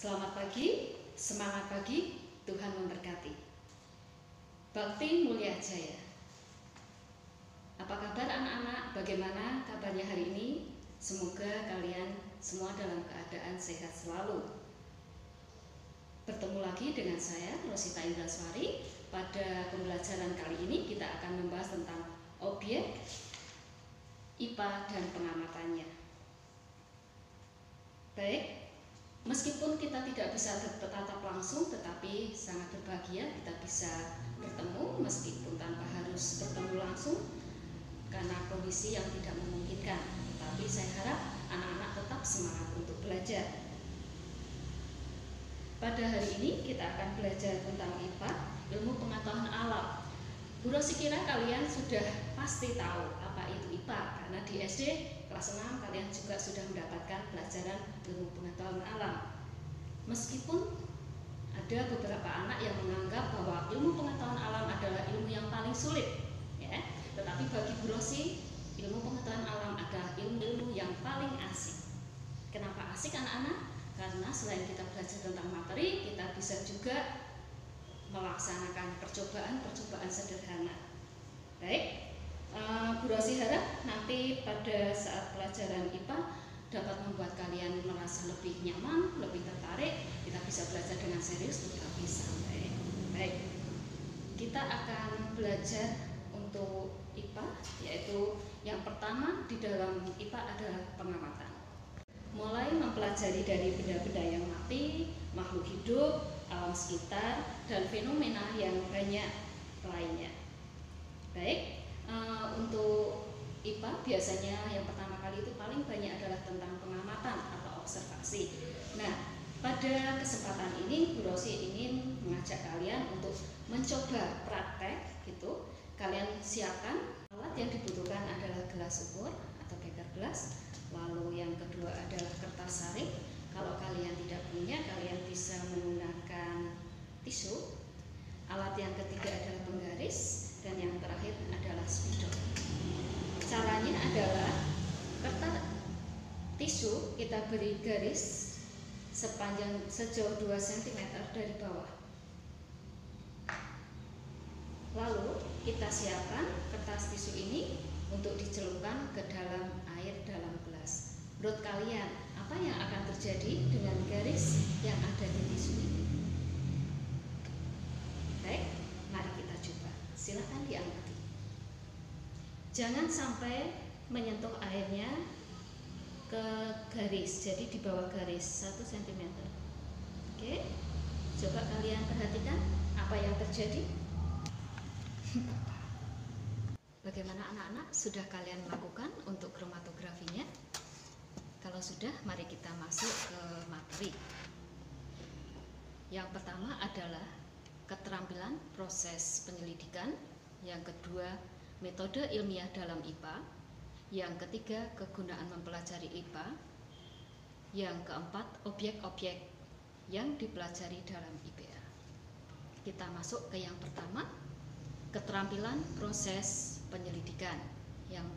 Selamat pagi, semangat pagi, Tuhan memberkati. Bakti Mulia Jaya. Apa kabar anak-anak? Bagaimana kabarnya hari ini? Semoga kalian semua dalam keadaan sehat selalu. Bertemu lagi dengan saya, Rosita Indraswari. Pada pembelajaran kali ini kita akan membahas tentang objek, IPA, dan pengamatannya. Baik. Meskipun kita tidak bisa bertatap langsung, tetapi sangat berbahagia kita bisa bertemu meskipun tanpa harus bertemu langsung karena kondisi yang tidak memungkinkan. Tetapi saya harap anak-anak tetap semangat untuk belajar. Pada hari ini kita akan belajar tentang IPA, ilmu pengetahuan alam. Bu Rosi kira kalian sudah pasti tahu apa itu IPA karena di SD kelas 6 kalian juga sudah mendapatkan pelajaran ilmu pengetahuan alam. Meskipun ada beberapa anak yang menganggap bahwa ilmu pengetahuan alam adalah ilmu yang paling sulit, ya. Tetapi bagi Bu Rosi, ilmu pengetahuan alam adalah ilmu yang paling asik. Kenapa asik anak-anak? Karena selain kita belajar tentang materi, kita bisa juga melaksanakan percobaan-percobaan sederhana. Baik, Bu Rosi harap nanti pada saat pelajaran IPA dapat membuat kalian merasa lebih nyaman, lebih tertarik. Kita bisa belajar dengan serius tetapi santai. Baik, kita akan belajar untuk IPA, yaitu yang pertama di dalam IPA adalah pengamatan. Mulai mempelajari dari benda-benda yang mati, makhluk hidup, alam sekitar, dan fenomena yang banyak lainnya. Baik, untuk IPA biasanya yang pertama kali itu paling banyak adalah tentang pengamatan atau observasi. Nah, pada kesempatan ini Bu Rosi ingin mengajak kalian untuk mencoba praktek gitu. Kalian siapkan alat yang dibutuhkan adalah gelas ukur atau beker gelas. Lalu yang kedua adalah kertas saring. Kalau kalian tidak punya, kalian bisa menggunakan tisu. Alat yang ketiga adalah penggaris dan yang terakhir adalah spidol. Caranya adalah kertas tisu kita beri garis sejauh 2 cm dari bawah. Lalu kita siapkan kertas tisu ini untuk dicelupkan ke dalam air dalam gelas. Menurut kalian, apa yang akan terjadi dengan garis yang ada di tisu ini? Baik, mari kita coba. Silakan diamati. Jangan sampai menyentuh airnya ke garis, jadi di bawah garis 1 cm. Oke, coba kalian perhatikan apa yang terjadi. Bagaimana anak-anak? Sudah kalian lakukan untuk kromatografinya? Kalau sudah, mari kita masuk ke materi. Yang pertama adalah keterampilan proses penyelidikan. Yang kedua, metode ilmiah dalam IPA. Yang ketiga, kegunaan mempelajari IPA. Yang keempat, objek-objek yang dipelajari dalam IPA. Kita masuk ke yang pertama, keterampilan proses penyelidikan. Yang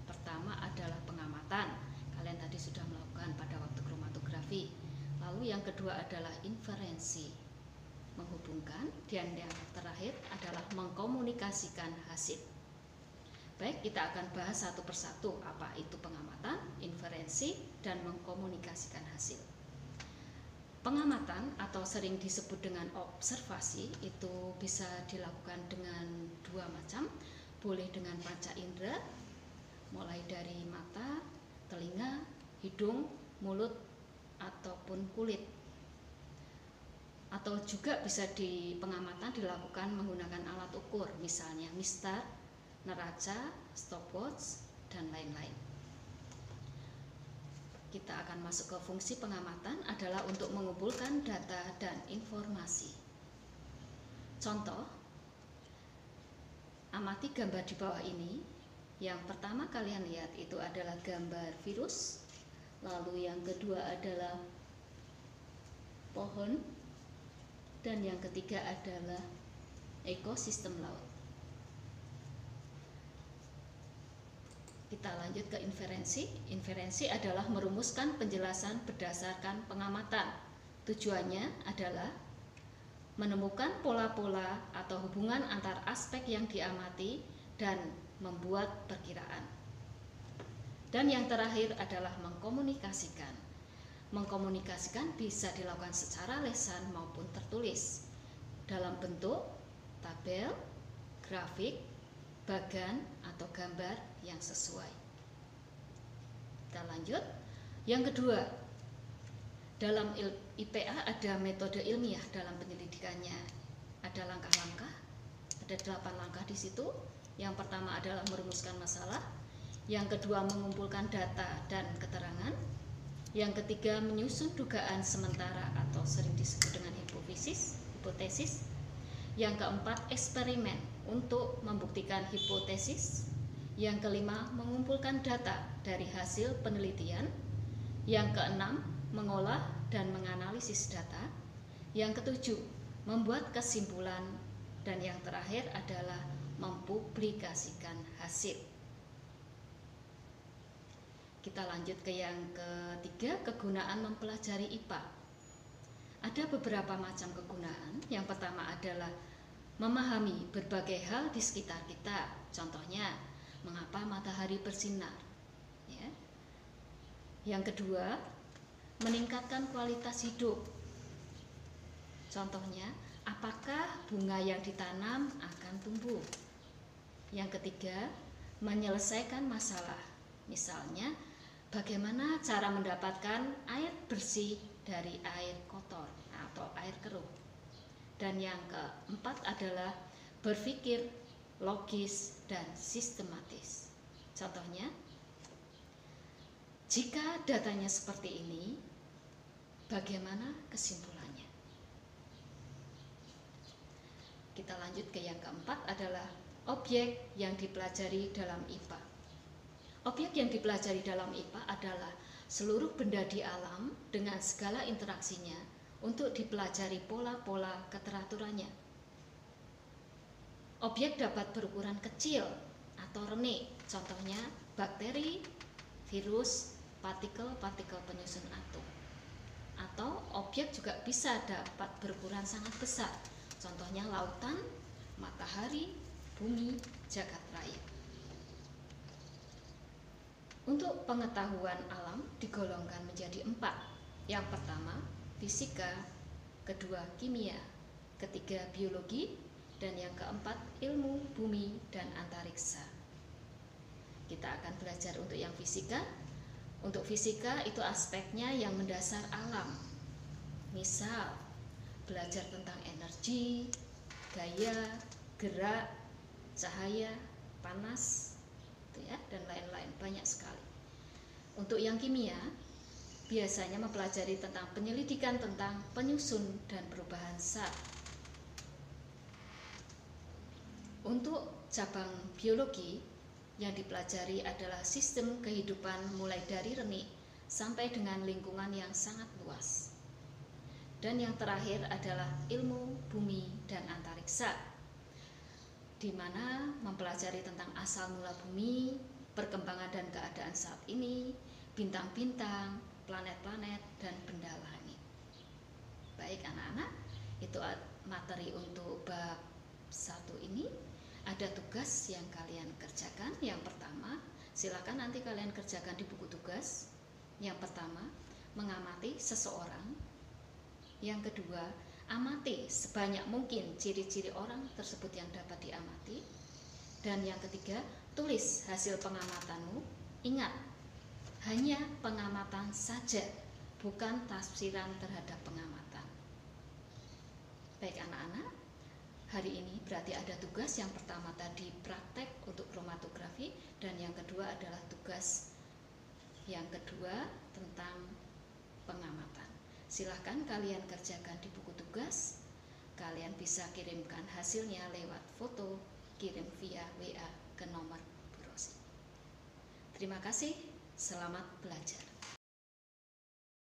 pertama adalah pengamatan. Kalian tadi sudah melakukan pada waktu kromatografi. Lalu yang kedua adalah inferensi, menghubungkan, dan yang terakhir adalah mengkomunikasikan hasil. Baik, kita akan bahas satu persatu apa itu pengamatan, inferensi, dan mengkomunikasikan hasil. Pengamatan atau sering disebut dengan observasi itu bisa dilakukan dengan dua macam. Boleh dengan panca indera, mulai dari mata, telinga, hidung, mulut, ataupun kulit. Atau juga bisa pengamatan dilakukan menggunakan alat ukur, misalnya mistar, neraca, stopwatch, dan lain-lain. Kita akan masuk ke fungsi pengamatan adalah untuk mengumpulkan data dan informasi. Contoh, amati gambar di bawah ini. Yang pertama kalian lihat itu adalah gambar virus. Lalu yang kedua adalah pohon. Dan yang ketiga adalah ekosistem laut. Kita lanjut ke inferensi. Inferensi adalah merumuskan penjelasan berdasarkan pengamatan. Tujuannya adalah menemukan pola-pola atau hubungan antar aspek yang diamati dan membuat perkiraan. Dan yang terakhir adalah mengkomunikasikan. Mengkomunikasikan bisa dilakukan secara lisan maupun tertulis dalam bentuk tabel, grafik, bagan, atau gambar yang sesuai. Kita lanjut. Yang kedua, dalam IPA ada metode ilmiah dalam penyelidikannya. Ada langkah-langkah, ada 8 langkah di situ. Yang pertama adalah merumuskan masalah. Yang kedua, mengumpulkan data dan keterangan. Yang ketiga, menyusun dugaan sementara atau sering disebut dengan hipotesis. Yang keempat, eksperimen untuk membuktikan hipotesis. Yang kelima, mengumpulkan data dari hasil penelitian. Yang keenam, mengolah dan menganalisis data. Yang ketujuh, membuat kesimpulan. Dan yang terakhir adalah mempublikasikan hasil. Kita lanjut ke yang ketiga, kegunaan mempelajari IPA. Ada beberapa macam kegunaan. Yang pertama adalah memahami berbagai hal di sekitar kita. Contohnya, mengapa matahari bersinar. Ya. Yang kedua, meningkatkan kualitas hidup. Contohnya, apakah bunga yang ditanam akan tumbuh. Yang ketiga, menyelesaikan masalah. Misalnya, bagaimana cara mendapatkan air bersih dari air kotor atau air keruh. Dan yang keempat adalah berpikir logis dan sistematis. Contohnya, jika datanya seperti ini, bagaimana kesimpulannya? Kita lanjut ke yang keempat adalah objek yang dipelajari dalam IPA. Objek yang dipelajari dalam IPA adalah seluruh benda di alam dengan segala interaksinya untuk dipelajari pola-pola keteraturannya. Objek dapat berukuran kecil atau renik, contohnya bakteri, virus, partikel-partikel penyusun atom. Atau objek juga bisa dapat berukuran sangat besar, contohnya lautan, matahari, bumi, jagat raya. Untuk pengetahuan alam digolongkan menjadi 4. Yang pertama, fisika, kedua, kimia, ketiga, biologi, dan yang keempat, ilmu bumi dan antariksa. Kita akan belajar untuk yang fisika. Untuk fisika itu aspeknya yang mendasar alam. Misal, belajar tentang energi, gaya, gerak, cahaya, panas, dan lain-lain, banyak sekali. Untuk yang kimia, biasanya mempelajari tentang penyelidikan tentang penyusun dan perubahan zat. Untuk cabang biologi, yang dipelajari adalah sistem kehidupan mulai dari renik sampai dengan lingkungan yang sangat luas. Dan yang terakhir adalah ilmu bumi dan antariksa, di mana mempelajari tentang asal mula bumi, perkembangan dan keadaan saat ini, bintang-bintang, planet-planet, dan benda langit. Baik anak-anak, itu materi untuk bab 1 ini. Ada tugas yang kalian kerjakan. Yang pertama, silakan nanti kalian kerjakan di buku tugas. Yang pertama, mengamati seseorang. Yang kedua, amati sebanyak mungkin ciri-ciri orang tersebut yang dapat diamati. Dan yang ketiga, tulis hasil pengamatanmu. Ingat, hanya pengamatan saja, bukan tafsiran terhadap pengamatan. Baik anak-anak, hari ini berarti ada tugas. Yang pertama tadi praktek untuk kromatografi, dan yang kedua adalah tugas yang kedua tentang pengamatan. Silahkan kalian kerjakan di buku tugas. Kalian bisa kirimkan hasilnya lewat foto, kirim via WA ke nomor Bu Rosi. Terima kasih, selamat belajar.